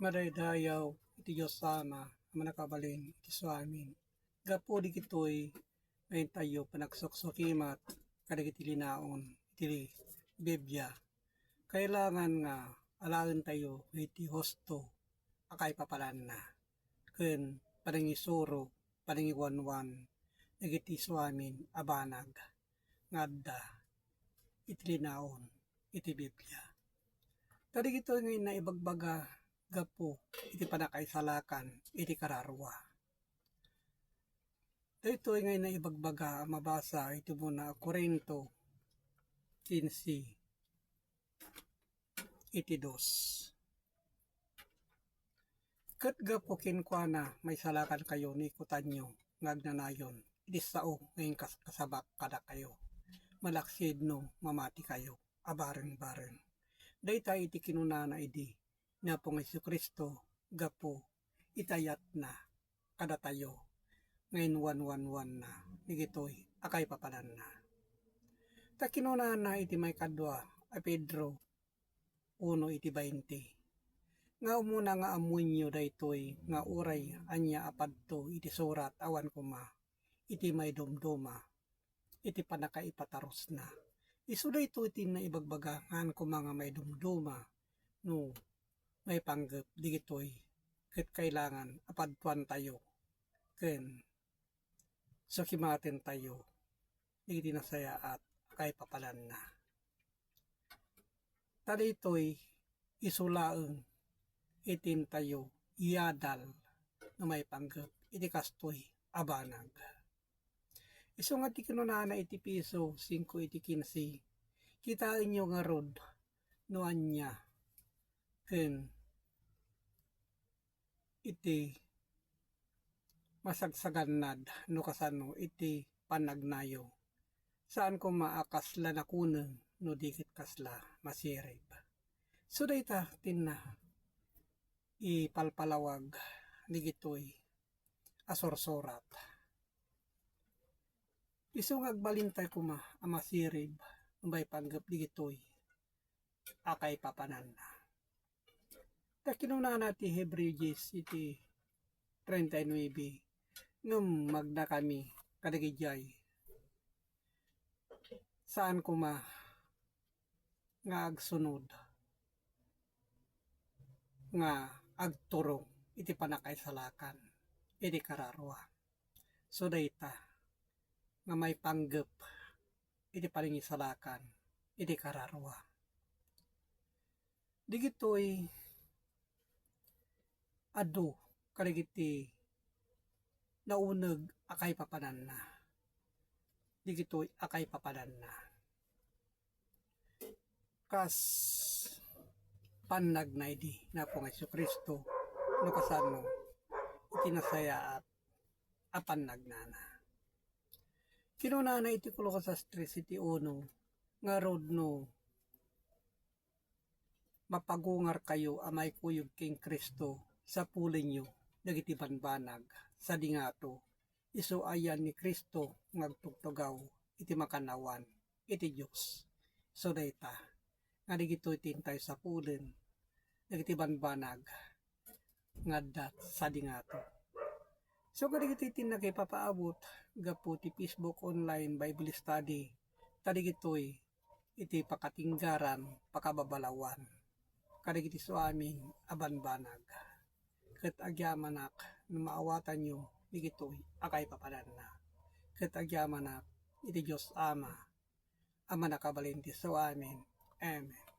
Madaydayaw iti Diyos Ama, manakabalin iti suamin. Gapo di kitoy ngayon tayo panagsuksukimat kadagiti linaon iti Biblia. Kailangan nga alaen tayo iti hosto akay papalan na. Ken paningisuro, paningiwanwan dagiti suamin abanag ngadda iti linaon iti Biblia. Tadi kitoy ngayon na ibagbaga gapo iti panakaisalakan iti kararwa. Dito ngayon na ibagbaga mabasa iti muna Korinto 15 iti 2. Ket gapo kinkwana may salakan kayo ni kutanyo ngagnanayon iti sao ngayon kasabak kada kayo. Malaksid no mamati kayo abareng-bareng. Dayta iti kinunana idi na pong Jesucristo gapo itayat na kada tayo ngayon wan na nigitoy akay papalan na. Ta kinunana na iti may kadwa a Pedro 1 iti 20. Nga umuna nga amunyo daytoy nga uray anya apadto iti surat awan kuma iti may dumduma iti panakaipataros na. Isu daytoy iti na ibagbaga ngan kuma nga may dumduma no may panggap digitoy ket kailangan apadtuan tayo ken sakimaten tayo digiti nasaya at akay papalan na. Taditoy isulaeng itin tayo iyadal na may panggap iti kastoy abanag. Isu nga ti kinunana iti piso 5 iti 15 kitain nyo nga rod no anya ken iti masagsagannad no kasano iti panagnayo. Saan ko maakasla na kunen no dikit kasla masirib. So dayta tinna ipalpalawag digitoy asorsorat. Isu nga agbalintay kuma amasirib may panggap digitoy akay papanan na. Ta kinunana ti Hebrews iti 39 ngem magna kami kadagijay saan kuma nga agsunod nga agturong iti panakaisalakan iti kararwa. So dayta nga may panggap iti paningisalakan iti kararwa. Digitoy adu kadagiti nauneg akay papanan na. Digitoy akay papanan na. Kas pannagnay di na pong Jesucristo no kasano itinasaya at apan nagnana. Kinunana iti Kulokasas 3 iti 1 nga rod no mapagungar kayo amay kuyog king Kristo sa pulin nyo dagiti banbanag sa dingato isu ayan ni Kristo ngagtugtugaw iti makanawan iti Dios. So dayta nga digito itintay sa pulin dagiti banbanag ngadda sa dingato. So kadigito itin nakipapaabot gapu ti Facebook online Bible study tadigitoy iti pakatinggaran pakababalawan kadigiti suamin abanbanag. Ket agyamanak no maawatan nyo digitoy akay papanan na. Ket agyamanak iti Diyos Ama ama nakabalin ti suamin. Amen.